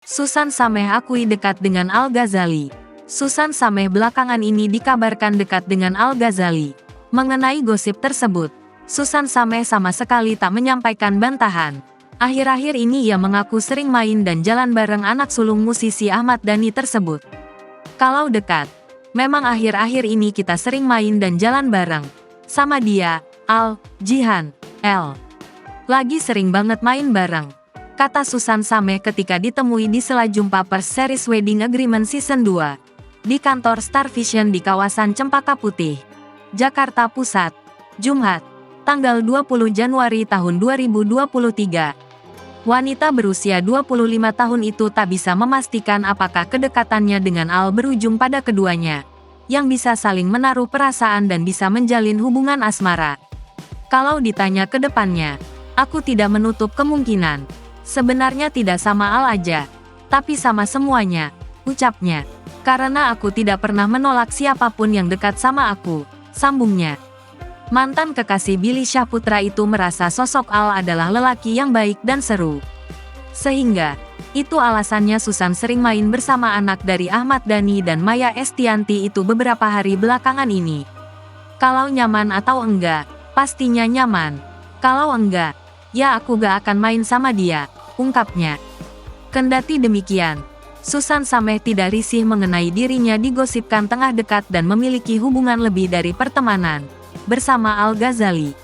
Susan Sameh akui dekat dengan Al-Ghazali. Susan Sameh belakangan ini dikabarkan dekat dengan Al-Ghazali. Mengenai gosip tersebut, Susan Sameh sama sekali tak menyampaikan bantahan. Akhir-akhir ini ia mengaku sering main dan jalan bareng anak sulung musisi Ahmad Dhani tersebut. Kalau dekat, memang akhir-akhir ini kita sering main dan jalan bareng. Sama dia, Al, Jihan, L. Lagi sering banget main bareng, kata Susan Sameh ketika ditemui di sela jumpa pers series Wedding Agreement Season 2 di kantor Star Vision di kawasan Cempaka Putih, Jakarta Pusat, Jumat, tanggal 20 Januari tahun 2023. Wanita berusia 25 tahun itu tak bisa memastikan apakah kedekatannya dengan Al berujung pada keduanya, yang bisa saling menaruh perasaan dan bisa menjalin hubungan asmara. Kalau ditanya ke depannya, aku tidak menutup kemungkinan. Sebenarnya tidak sama Al aja, tapi sama semuanya, ucapnya. Karena aku tidak pernah menolak siapapun yang dekat sama aku, sambungnya. Mantan kekasih Billy Syahputra itu merasa sosok Al adalah lelaki yang baik dan seru. Sehingga, itu alasannya Susan sering main bersama anak dari Ahmad Dhani dan Maya Estianty itu beberapa hari belakangan ini. Kalau nyaman atau enggak, pastinya nyaman. Kalau enggak, ya aku gak akan main sama dia, ungkapnya. Kendati demikian, Susan Sameh tidak risih mengenai dirinya digosipkan tengah dekat dan memiliki hubungan lebih dari pertemanan bersama Al-Ghazali.